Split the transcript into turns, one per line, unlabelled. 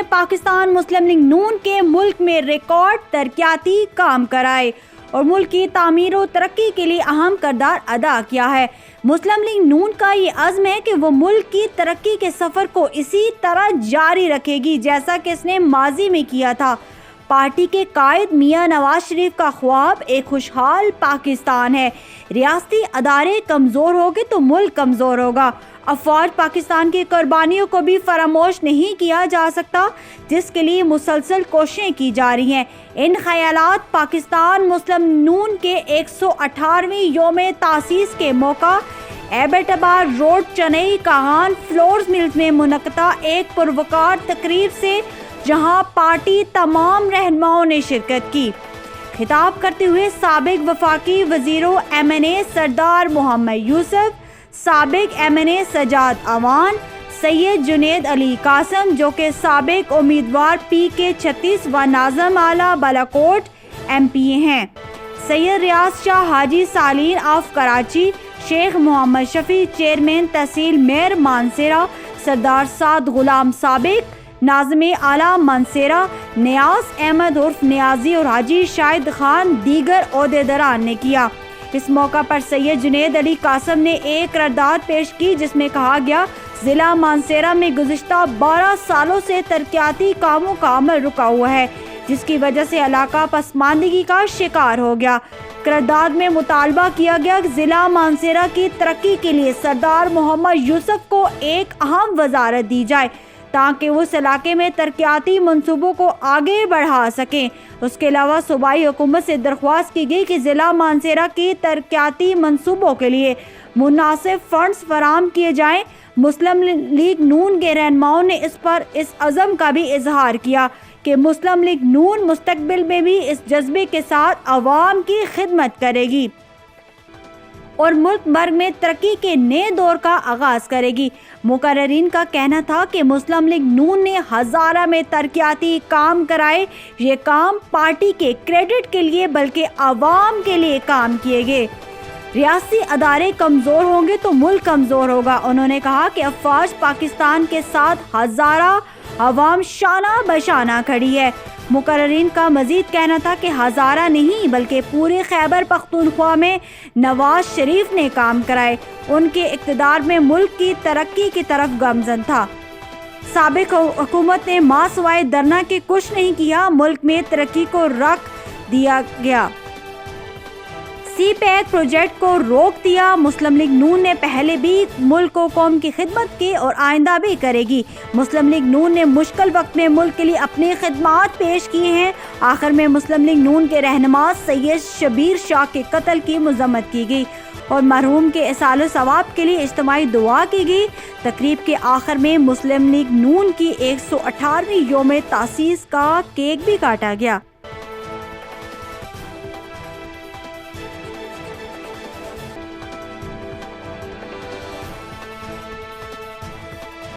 پاکستان مسلم league نون کے ملک میں record ترقیاتی کام کرائے اور ملک کی تعمیر و ترقی کے لیے اہم کردار ادا کیا ہے۔ مسلم لیگ نون کا یہ عزم ہے کہ وہ ملک کی ترقی کے سفر کو اسی طرح جاری رکھے گی جیسا کہ اس نے ماضی میں کیا تھا۔ پارٹی کے قائد میاں نواز شریف کا خواب ایک خوشحال پاکستان ہے۔ ریاستی ادارے کمزور ہوگے تو ملک کمزور ہوگا۔ افواج پاکستان کی قربانیوں کو بھی فراموش نہیں کیا جا سکتا جس کے لیے مسلسل کوششیں کی جا رہی ہیں۔ ان خیالات پاکستان مسلم نون کے 118ویں یوم تاسیس کے موقع ایبٹ آباد road Chennai Kaghan floors mills میں منعقدہ ایک پروقار تقریب سے جہاں پارٹی تمام رہنماؤں نے شرکت کی۔ خطاب کرتے ہوئے سابق وفاقی وزیر M&A سردار محمد یوسف، سابق M&A سجاد اعوان، سید جنید علی قاسم جو کہ سابق امیدوار PK 36 و ناظم اعلیٰ بالاکوٹ MP ہیں، سید ریاض شاہ حاجی سالین of Karachi, Sheikh Muhammad Shafi chairman تحصیل میر مانسیرہ، سردار سعد غلام سابق ناظم اعلیٰ مانسیرہ، نیاز احمد عرف نیازی اور حاجی شاہد خان دیگر عہدیداران نے کیا۔ اس موقع پر سید جنید علی قاسم نے ایک قرارداد پیش کی جس میں کہا گیا ضلع مانسیرہ میں گزشتہ 12 سالوں سے ترقیاتی کاموں کا عمل رکا ہوا ہے جس کی وجہ سے علاقہ پسماندگی کا شکار ہو گیا۔ قرارداد میں مطالبہ کیا گیا کہ ضلع مانسیرہ کی ترقی کے لیے سردار محمد یوسف کو ایک اہم وزارت دی جائے تاکہ وہ اس علاقے میں ترقیاتی منصوبوں کو آگے بڑھا سکیں۔ اس کے علاوہ صوبائی حکومت سے درخواست کی گئی کہ ضلع مانسیرہ کی ترقیاتی منصوبوں کے لیے مناسب فنڈز فراہم کیے جائیں۔ مسلم لیگ نون کے رہنماؤں نے اس عزم کا بھی اظہار کیا کہ مسلم لیگ نون مستقبل میں بھی اس جذبے کے ساتھ عوام کی خدمت کرے گی اور ملک بھر میں ترقی کے نئے دور کا آغاز کرے گی۔ مقررین کا کہنا تھا کہ مسلم لیگ نون نے ہزارہ میں ترقیاتی کام کرائے۔ یہ کام پارٹی کے کریڈٹ کے لیے بلکہ عوام کے لیے کام کیے گئے۔ ریاستی ادارے کمزور ہوں گے تو ملک کمزور ہوگا۔ انہوں نے کہا کہ افواج پاکستان کے ساتھ ہزارہ عوام شانہ بشانہ کھڑی ہے۔ مقررین کا مزید کہنا تھا کہ ہزارہ نہیں بلکہ پورے خیبر پختونخوا میں نواز شریف نے کام کرائے۔ ان کے اقتدار میں ملک کی ترقی کی طرف گامزن تھا۔ سابق حکومت نے ماں سوائے دھرنا کے کچھ نہیں کیا، ملک میں ترقی کو رکھ دیا گیا، سی پیک پروجیکٹ کو روک دیا۔ مسلم لیگ نون نے پہلے بھی ملک و قوم کی خدمت کی اور آئندہ بھی کرے گی۔ مسلم لیگ نون نے مشکل وقت میں ملک کے لیے اپنی خدمات پیش کی ہیں۔ آخر میں مسلم لیگ نون کے رہنما سید شبیر شاہ کے قتل کی مذمت کی گئی اور مرحوم کے ایصال ثواب کے لیے اجتماعی دعا کی گئی۔ تقریب کے آخر میں مسلم لیگ نون کی 118ویں یوم تاسیس کا کیک بھی کاٹا گیا۔